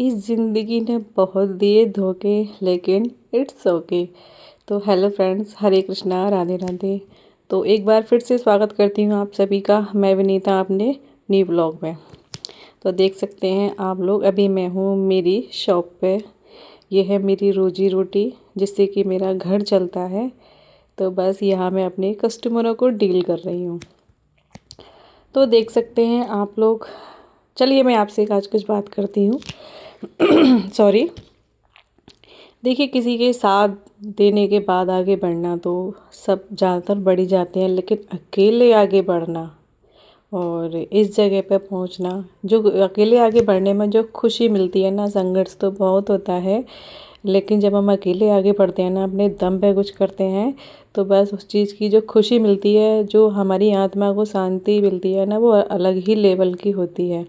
इस ज़िंदगी ने बहुत दिए धोखे, लेकिन इट्स ओके। तो हेलो फ्रेंड्स, हरे कृष्णा, राधे राधे। तो एक बार फिर से स्वागत करती हूँ आप सभी का, मैं विनीता, अपने न्यू ब्लॉग में। तो देख सकते हैं आप लोग, अभी मैं हूँ मेरी शॉप पे। ये है मेरी रोजी रोटी, जिससे कि मेरा घर चलता है। तो बस यहाँ मैं अपने कस्टमरों को डील कर रही हूँ। तो देख सकते हैं आप लोग। चलिए मैं आपसे आज कुछ बात करती हूँ। सॉरी। देखिए, किसी के साथ देने के बाद आगे बढ़ना तो सब ज़्यादातर बढ़ ही जाते हैं, लेकिन अकेले आगे बढ़ना और इस जगह पे पहुंचना, जो अकेले आगे बढ़ने में जो खुशी मिलती है ना, संघर्ष तो बहुत होता है, लेकिन जब हम अकेले आगे बढ़ते हैं ना, अपने दम पे कुछ करते हैं, तो बस उस चीज़ की जो खुशी मिलती है, जो हमारी आत्मा को शांति मिलती है ना, वो अलग ही लेवल की होती है।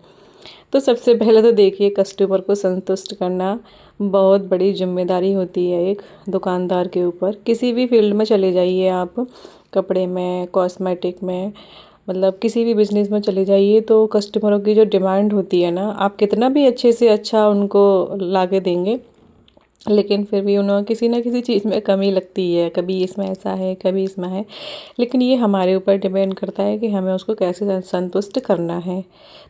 तो सबसे पहले तो देखिए, कस्टमर को संतुष्ट करना बहुत बड़ी जिम्मेदारी होती है एक दुकानदार के ऊपर। किसी भी फील्ड में चले जाइए आप, कपड़े में, कॉस्मेटिक में, मतलब किसी भी बिज़नेस में चले जाइए, तो कस्टमरों की जो डिमांड होती है ना, आप कितना भी अच्छे से अच्छा उनको ला के देंगे, लेकिन फिर भी उन्हें किसी ना किसी चीज़ में कमी लगती है। कभी इसमें ऐसा है, कभी इसमें है, लेकिन ये हमारे ऊपर डिपेंड करता है कि हमें उसको कैसे संतुष्ट करना है।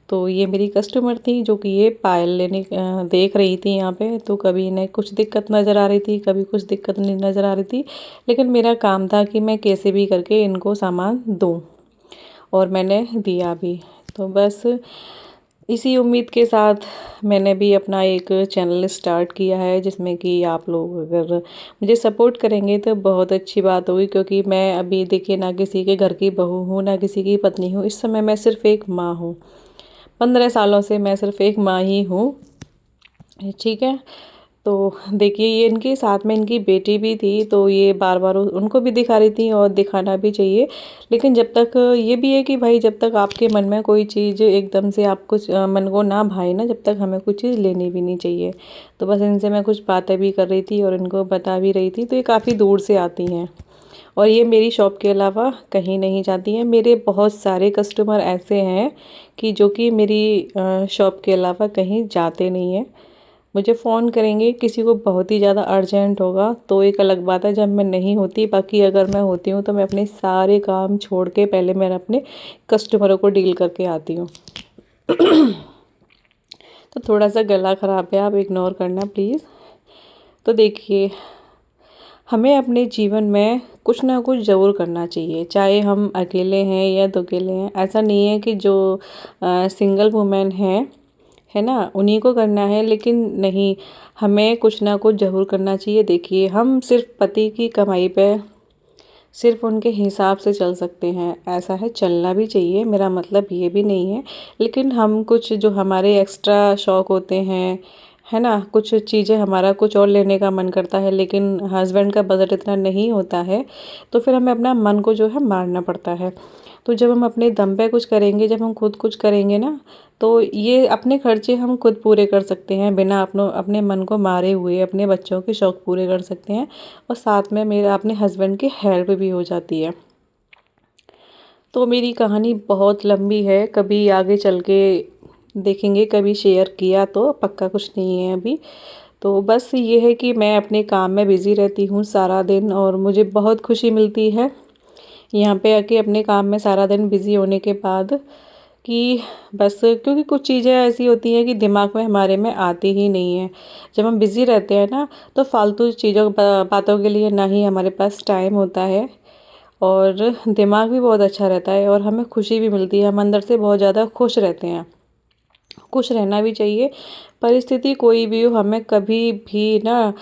तो ये मेरी कस्टमर थी, जो कि ये पायल लेने देख रही थी यहाँ पे। तो कभी इन्हें कुछ दिक्कत नज़र आ रही थी, कभी कुछ दिक्कत नहीं नज़र आ रही थी, लेकिन मेरा काम था कि मैं कैसे भी करके इनको सामान दूँ, और मैंने दिया भी। तो बस इसी उम्मीद के साथ मैंने भी अपना एक चैनल स्टार्ट किया है, जिसमें कि आप लोग अगर मुझे सपोर्ट करेंगे तो बहुत अच्छी बात होगी। क्योंकि मैं अभी देखिए, ना किसी के घर की बहू हूँ, ना किसी की पत्नी हूँ। इस समय मैं सिर्फ़ एक माँ हूँ। 15 सालों से मैं सिर्फ़ एक माँ ही हूँ, ठीक है। तो देखिए, ये इनके साथ में इनकी बेटी भी थी, तो ये बार बार उनको भी दिखा रही थी, और दिखाना भी चाहिए। लेकिन जब तक ये भी है कि भाई, जब तक आपके मन में कोई चीज़ एकदम से आप कुछ मन को ना भाए ना, जब तक हमें कुछ चीज़ लेनी भी नहीं चाहिए। तो बस इनसे मैं कुछ बातें भी कर रही थी और इनको बता भी रही थी। तो ये काफ़ी दूर से आती हैं, और ये मेरी शॉप के अलावा कहीं नहीं जाती हैं। मेरे बहुत सारे कस्टमर ऐसे हैं कि जो कि मेरी शॉप के अलावा कहीं जाते नहीं हैं। मुझे फ़ोन करेंगे, किसी को बहुत ही ज़्यादा अर्जेंट होगा तो एक अलग बात है, जब मैं नहीं होती। बाकी अगर मैं होती हूँ तो मैं अपने सारे काम छोड़ के पहले मैं अपने कस्टमरों को डील करके आती हूँ। तो थोड़ा सा गला ख़राब है, आप इग्नोर करना प्लीज़। तो देखिए, हमें अपने जीवन में कुछ ना कुछ ज़रूर करना चाहिए, चाहे हम अकेले हैं या दुकेले हैं। ऐसा नहीं है कि जो सिंगल वुमेन है ना, उन्हीं को करना है, लेकिन नहीं, हमें कुछ ना कुछ ज़रूर करना चाहिए। देखिए, हम सिर्फ पति की कमाई पे सिर्फ उनके हिसाब से चल सकते हैं, ऐसा है, चलना भी चाहिए, मेरा मतलब ये भी नहीं है। लेकिन हम कुछ जो हमारे एक्स्ट्रा शौक होते हैं, है ना, कुछ चीज़ें हमारा कुछ और लेने का मन करता है, लेकिन हस्बैंड का बजट इतना नहीं होता है, तो फिर हमें अपना मन को जो है मारना पड़ता है। तो जब हम अपने दम पे कुछ करेंगे, जब हम खुद कुछ करेंगे ना, तो ये अपने खर्चे हम खुद पूरे कर सकते हैं, बिना अपने मन को मारे हुए अपने बच्चों के शौक़ पूरे कर सकते हैं, और साथ में मेरा अपने हस्बैंड की हेल्प भी हो जाती है। तो मेरी कहानी बहुत लंबी है, कभी आगे चल के देखेंगे, कभी शेयर किया तो, पक्का कुछ नहीं है अभी। तो बस ये है कि मैं अपने काम में बिज़ी रहती हूँ सारा दिन, और मुझे बहुत खुशी मिलती है यहाँ पे आके अपने काम में सारा दिन बिज़ी होने के बाद, कि बस क्योंकि कुछ चीज़ें ऐसी होती हैं कि दिमाग में हमारे में आती ही नहीं है। जब हम बिज़ी रहते हैं ना, तो फालतू चीज़ों बातों के लिए ना ही हमारे पास टाइम होता है, और दिमाग भी बहुत अच्छा रहता है, और हमें खुशी भी मिलती है, हम अंदर से बहुत ज़्यादा खुश रहते हैं। खुश रहना भी चाहिए, परिस्थिति कोई भी हो, हमें कभी भी ना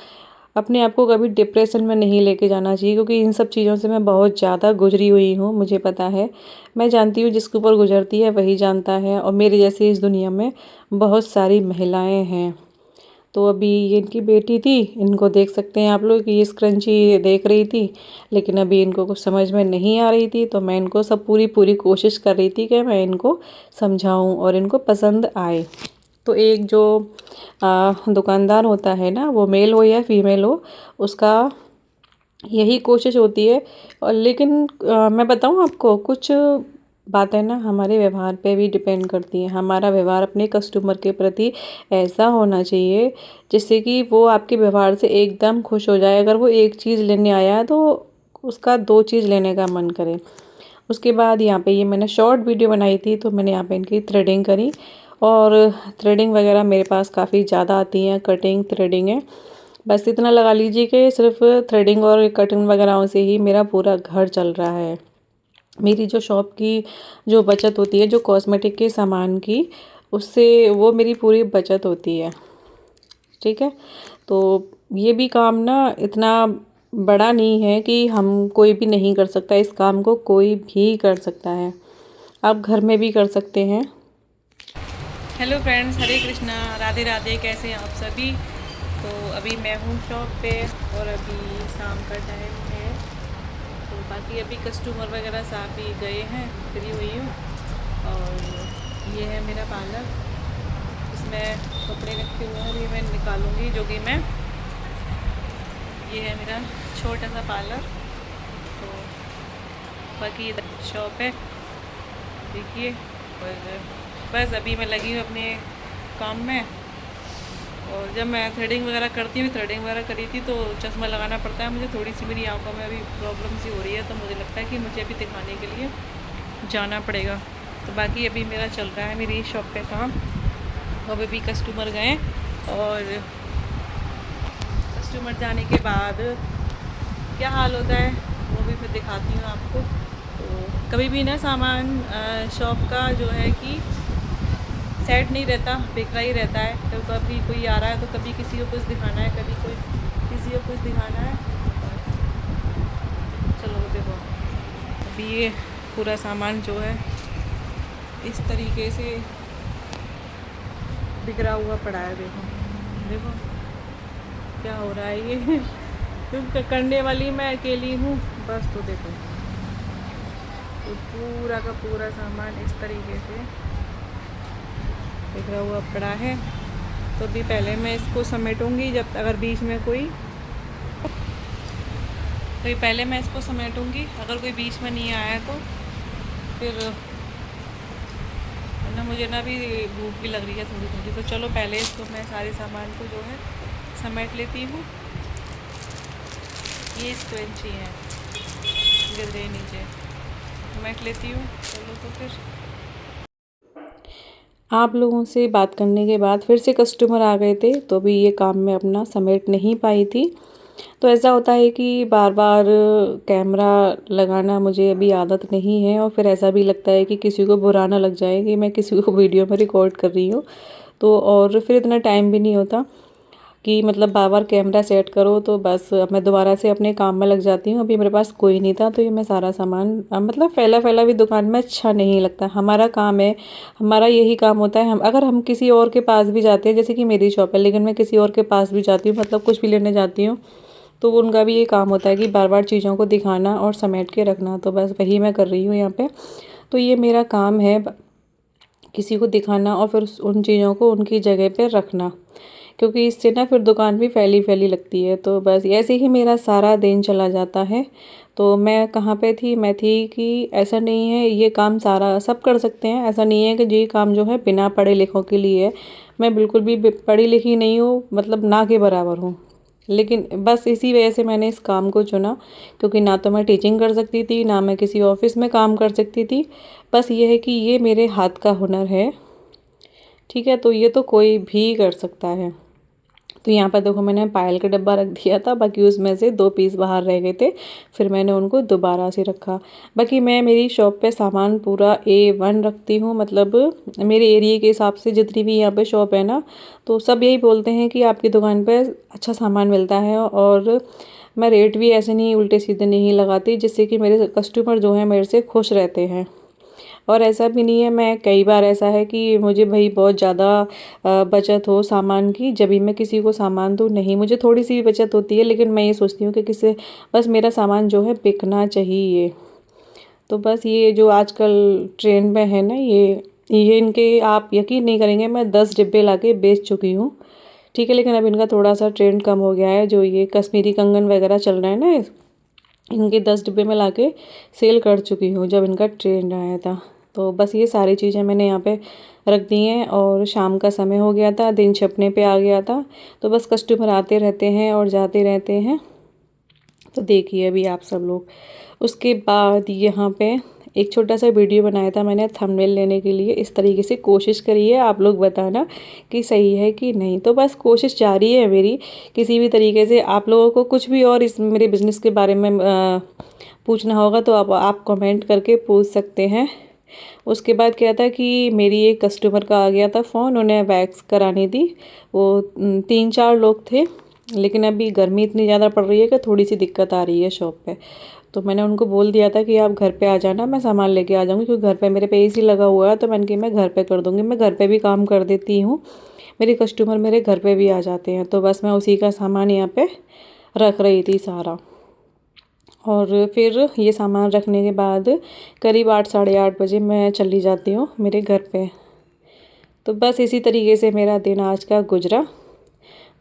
अपने आप को कभी डिप्रेशन में नहीं लेके जाना चाहिए, क्योंकि इन सब चीज़ों से मैं बहुत ज़्यादा गुजरी हुई हूँ, मुझे पता है। मैं जानती हूँ, जिसके ऊपर गुजरती है वही जानता है, और मेरे जैसी इस दुनिया में बहुत सारी महिलाएं हैं। तो अभी ये इनकी बेटी थी, इनको देख सकते हैं आप लोग कि ये स्क्रंची देख रही थी, लेकिन अभी इनको कुछ समझ में नहीं आ रही थी। तो मैं इनको सब पूरी पूरी कोशिश कर रही थी कि मैं इनको समझाऊं और इनको पसंद आए। तो एक जो दुकानदार होता है ना, वो मेल हो या फीमेल हो, उसका यही कोशिश होती है। और लेकिन मैं बताऊं आपको, कुछ बात है ना हमारे व्यवहार पे भी डिपेंड करती है। हमारा व्यवहार अपने कस्टमर के प्रति ऐसा होना चाहिए जिससे कि वो आपके व्यवहार से एकदम खुश हो जाए। अगर वो एक चीज़ लेने आया है तो उसका 2 चीज़ लेने का मन करे। उसके बाद यहाँ पे ये मैंने शॉर्ट वीडियो बनाई थी, तो मैंने यहाँ पे इनकी थ्रेडिंग करी। और थ्रेडिंग वगैरह मेरे पास काफ़ी ज़्यादा आती हैं, कटिंग थ्रेडिंग है। बस इतना लगा लीजिए कि सिर्फ थ्रेडिंग और कटिंग वगैरह से ही मेरा पूरा घर चल रहा है। मेरी जो शॉप की जो बचत होती है, जो कॉस्मेटिक के सामान की, उससे वो मेरी पूरी बचत होती है। ठीक है, तो ये भी काम ना इतना बड़ा नहीं है कि हम कोई भी नहीं कर सकता। इस काम को कोई भी कर सकता है, आप घर में भी कर सकते हैं। हेलो फ्रेंड्स, हरे कृष्णा, राधे राधे। कैसे हैं आप सभी? तो अभी मैं हूँ शॉप पे और अभी शाम का टाइम है। तो बाकी अभी कस्टमर वगैरह साथ ही गए हैं, फ्री हुई हूँ। और ये है मेरा पार्लर, इसमें कपड़े रखे हुए हैं, ये मैं निकालूंगी जो कि मैं, ये है मेरा छोटा सा पार्लर। तो बाकी इधर शॉप है, देखिए। और बस अभी मैं लगी हूँ अपने काम में। और जब मैं थ्रेडिंग वगैरह करती हूँ, थ्रेडिंग वगैरह करी थी तो चश्मा लगाना पड़ता है मुझे। थोड़ी सी मेरी आंखों में अभी प्रॉब्लम सी हो रही है, तो मुझे लगता है कि मुझे अभी दिखाने के लिए जाना पड़ेगा। तो बाकी अभी मेरा चल रहा है मेरी शॉप पे काम। अब अभी कस्टमर गए और कस्टमर जाने के बाद क्या हाल होता है वो भी मैं दिखाती हूँ आपको। तो कभी भी ना सामान शॉप का जो है कि सेट नहीं रहता, बिखरा ही रहता है। तो कभी कोई आ रहा है तो कभी किसी को कुछ दिखाना है, कभी कोई किसी को कुछ दिखाना है। चलो देखो, अभी ये पूरा सामान जो है इस तरीके से बिखरा हुआ पड़ा है। देखो देखो क्या हो रहा है ये क्योंकि करने वाली मैं अकेली हूँ बस। तो देखो, तो पूरा का पूरा सामान इस तरीके से बिखरा हुआ पड़ा है। तो अभी पहले मैं इसको समेटूंगी, जब अगर बीच में कोई, तो पहले मैं इसको समेटूंगी। अगर कोई बीच में नहीं आया तो फिर ना, मुझे ना भी भूख भी लग रही है थोड़ी थोड़ी। तो चलो पहले इसको मैं सारे सामान को जो है समेट लेती हूँ। ये स्क्वेंची है, गिर गई नीचे, समेट लेती हूँ। चलो तो फिर आप लोगों से बात करने के बाद फिर से कस्टमर आ गए थे, तो अभी ये काम मैं अपना समेट नहीं पाई थी। तो ऐसा होता है कि बार बार कैमरा लगाना मुझे अभी आदत नहीं है, और फिर ऐसा भी लगता है कि किसी को बुरा ना लग जाए कि मैं किसी को वीडियो में रिकॉर्ड कर रही हूँ। तो और फिर इतना टाइम भी नहीं होता कि मतलब बार बार कैमरा सेट करो। तो बस मैं दोबारा से अपने काम में लग जाती हूँ। अभी मेरे पास कोई नहीं था, तो ये मैं सारा सामान मतलब फैला फैला भी दुकान में अच्छा नहीं लगता। हमारा काम है, हमारा यही काम होता है। हम अगर हम किसी और के पास भी जाते हैं, जैसे कि मेरी शॉप है, लेकिन मैं किसी और के पास भी जाती हूँ, मतलब कुछ भी लेने जाती हूँ, तो उनका भी ये काम होता है कि बार बार चीज़ों को दिखाना और समेट के रखना। तो बस वही मैं कर रही हूँ यहाँ पे। तो ये मेरा काम है, किसी को दिखाना और फिर उन चीज़ों को उनकी जगह पे रखना, क्योंकि इससे ना फिर दुकान भी फैली फैली लगती है। तो बस ऐसे ही मेरा सारा दिन चला जाता है। तो मैं कहाँ पे थी, मैं थी कि ऐसा नहीं है ये काम सारा सब कर सकते हैं। ऐसा नहीं है कि ये काम जो है बिना पढ़े लिखों के लिए है। मैं बिल्कुल भी पढ़ी लिखी नहीं हूँ, मतलब ना के बराबर हूँ। लेकिन बस इसी वजह से मैंने इस काम को चुना, क्योंकि ना तो मैं टीचिंग कर सकती थी, ना मैं किसी ऑफिस में काम कर सकती थी। बस ये है कि ये मेरे हाथ का हुनर है। ठीक है, तो ये तो कोई भी कर सकता है। तो यहाँ पर देखो, मैंने पायल का डब्बा रख दिया था, बाकी उसमें से 2 पीस बाहर रह गए थे, फिर मैंने उनको दोबारा से रखा। बाकी मैं मेरी शॉप पे सामान पूरा A1 रखती हूँ, मतलब मेरे एरिया के हिसाब से जितनी भी यहाँ पे शॉप है ना, तो सब यही बोलते हैं कि आपकी दुकान पे अच्छा सामान मिलता है। और मैं रेट भी ऐसे नहीं उल्टे सीधे नहीं लगाती, जिससे कि मेरे कस्टमर जो हैं मेरे से खुश रहते हैं। और ऐसा भी नहीं है, मैं कई बार ऐसा है कि मुझे भाई बहुत ज़्यादा बचत हो सामान की, जब भी मैं किसी को सामान दूँ। नहीं, मुझे थोड़ी सी भी बचत होती है, लेकिन मैं ये सोचती हूँ कि किसी, बस मेरा सामान जो है बिकना चाहिए। तो बस ये जो आजकल ट्रेंड में है ना, ये इनके आप यकीन नहीं करेंगे, मैं 10 डिब्बे ला के बेच चुकी हूँ। ठीक है, लेकिन अब इनका थोड़ा सा ट्रेंड कम हो गया है। जो ये कश्मीरी कंगन वगैरह चल रहा है ना, इनके 10 डिब्बे में ला के सेल कर चुकी हूँ जब इनका ट्रेंड आया था। तो बस ये सारी चीज़ें मैंने यहाँ पे रख दी हैं और शाम का समय हो गया था, दिन छिपने पे आ गया था। तो बस कस्टमर आते रहते हैं और जाते रहते हैं। तो देखिए अभी आप सब लोग। उसके बाद यहाँ पे एक छोटा सा वीडियो बनाया था मैंने थंबनेल लेने के लिए। इस तरीके से कोशिश करिए आप लोग बताना कि सही है कि नहीं। तो बस कोशिश जारी है मेरी, किसी भी तरीके से आप लोगों को कुछ भी और इस मेरे बिज़नेस के बारे में पूछना होगा तो आप कमेंट करके पूछ सकते हैं। उसके बाद क्या था कि मेरी एक कस्टमर का आ गया था फ़ोन, उन्हें वैक्स करानी थी। वो 3-4 लोग थे, लेकिन अभी गर्मी इतनी ज़्यादा पड़ रही है कि थोड़ी सी दिक्कत आ रही है शॉप पे। तो मैंने उनको बोल दिया था कि आप घर पे आ जाना, मैं सामान लेके आ जाऊँगी, क्योंकि घर पे मेरे पे एसी लगा हुआ है। तो मैंने कहा मैं घर पे कर दूँगी, मैं घर पे भी काम कर देती हूँ, मेरे कस्टमर मेरे घर पे भी आ जाते हैं। तो बस मैं उसी का सामान यहाँ पे रख रही थी सारा। और फिर ये सामान रखने के बाद करीब 8 साढ़े 8 बजे मैं चली जाती हूँ मेरे घर पे। तो बस इसी तरीके से मेरा दिन आज का गुजरा।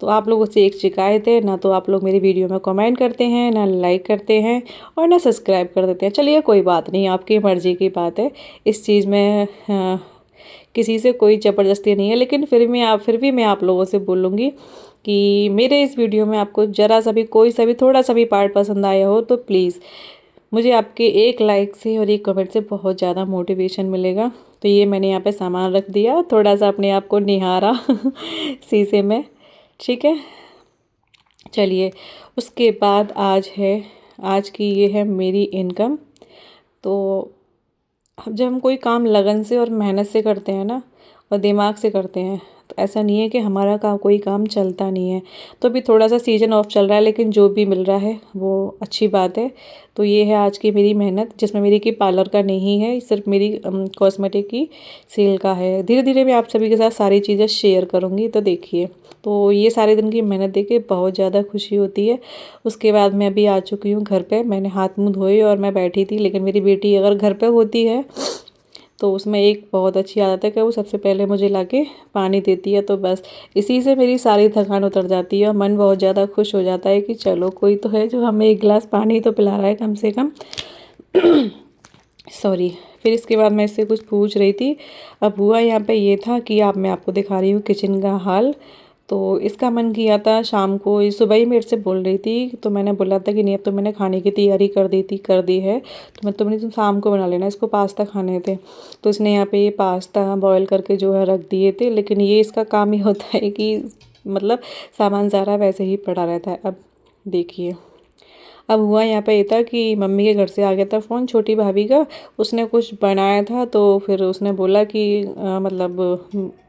तो आप लोगों से एक शिकायत है, ना तो आप लोग मेरी वीडियो में कमेंट करते हैं, ना लाइक करते हैं और ना सब्सक्राइब कर देते हैं। चलिए कोई बात नहीं, आपकी मर्ज़ी की बात है। इस चीज़ में किसी से कोई ज़बरदस्ती नहीं है, लेकिन फिर भी मैं आप लोगों से बोलूँगी कि मेरे इस वीडियो में आपको ज़रा सा भी, कोई सा भी, थोड़ा सा भी पार्ट पसंद आया हो तो प्लीज़ मुझे आपके एक लाइक से और एक कमेंट से बहुत ज़्यादा मोटिवेशन मिलेगा। तो ये मैंने यहाँ पे सामान रख दिया, थोड़ा सा अपने आप को निहारा शीशे में। ठीक है, चलिए। उसके बाद आज की ये है मेरी इनकम। तो जब हम कोई काम लगन से और मेहनत से करते हैं ना, और दिमाग से करते हैं, तो ऐसा नहीं है कि हमारा कोई काम चलता नहीं है। तो अभी थोड़ा सा सीज़न ऑफ चल रहा है, लेकिन जो भी मिल रहा है वो अच्छी बात है। तो ये है आज की मेरी मेहनत, जिसमें मेरी की पार्लर का नहीं है, सिर्फ मेरी कॉस्मेटिक की सेल का है। धीरे धीरे मैं आप सभी के साथ सारी चीज़ें शेयर करूँगी। तो देखिए, तो ये सारे दिन की मेहनत देख के बहुत ज़्यादा खुशी होती है। उसके बाद मैं अभी आ चुकी हूँ घर पे। मैंने हाथ मुँह धोए और मैं बैठी थी, लेकिन मेरी बेटी अगर घर पे होती है तो उसमें एक बहुत अच्छी आदत है कि वो सबसे पहले मुझे लाके पानी देती है। तो बस इसी से मेरी सारी थकान उतर जाती है और मन बहुत ज़्यादा खुश हो जाता है कि चलो कोई तो है जो हमें एक गिलास पानी तो पिला रहा है कम से कम। सॉरी। फिर इसके बाद मैं इससे कुछ पूछ रही थी। अब हुआ यहाँ पे ये था कि मैं आपको दिखा रही हूँ किचन का हाल। तो इसका मन किया था शाम को, ये सुबह ही मेरे से बोल रही थी, तो मैंने बोला था कि नहीं अब तो मैंने खाने की तैयारी कर दी है, तो तुम शाम को बना लेना, इसको पास्ता खाने थे। तो इसने यहाँ पे ये पास्ता बॉयल करके जो है रख दिए थे। लेकिन ये इसका काम ही होता है कि मतलब सामान सारा वैसे ही पड़ा रहता है। अब देखिए, अब हुआ यहाँ पे ये था कि मम्मी के घर से आ गया था फ़ोन छोटी भाभी का। उसने कुछ बनाया था, तो फिर उसने बोला कि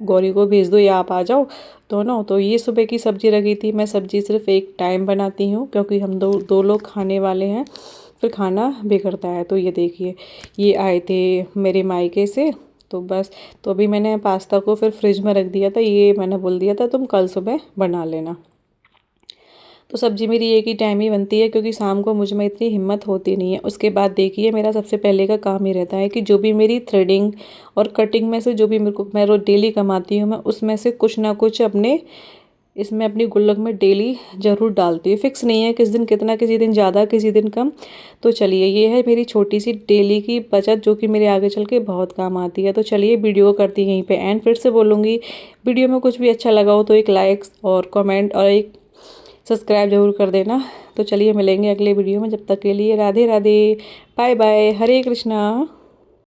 गौरी को भेज दो या आप आ जाओ दोनों। तो ये सुबह की सब्ज़ी रखी थी। मैं सब्ज़ी सिर्फ एक टाइम बनाती हूँ, क्योंकि हम दो लोग खाने वाले हैं, फिर खाना बिगड़ता है। तो ये देखिए, ये आए थे मेरे मायके से। तो बस, तो अभी मैंने पास्ता को फिर फ्रिज में रख दिया था। ये मैंने बोल दिया था तुम कल सुबह बना लेना। तो सब्ज़ी मेरी एक ही टाइम ही बनती है, क्योंकि शाम को मुझ में इतनी हिम्मत होती नहीं है। उसके बाद देखिए, मेरा सबसे पहले का काम ही रहता है कि जो भी मेरी थ्रेडिंग और कटिंग में से जो भी मैं रोज़ डेली कमाती हूँ, मैं उसमें से कुछ ना कुछ अपनी गुल्लक में डेली ज़रूर डालती हूँ। फिक्स नहीं है किस दिन कितना, किसी दिन ज़्यादा, किसी दिन कम। तो चलिए, ये है मेरी छोटी सी डेली की बचत, जो कि मेरे आगे चल के बहुत काम आती है। तो चलिए, वीडियो को करती यहीं पे एंड। फिर से बोलूँगी, वीडियो में कुछ भी अच्छा लगा हो तो एक लाइक और कमेंट और एक सब्सक्राइब जरूर कर देना। तो चलिए, मिलेंगे अगले वीडियो में। जब तक के लिए राधे राधे, बाय बाय, हरे कृष्णा।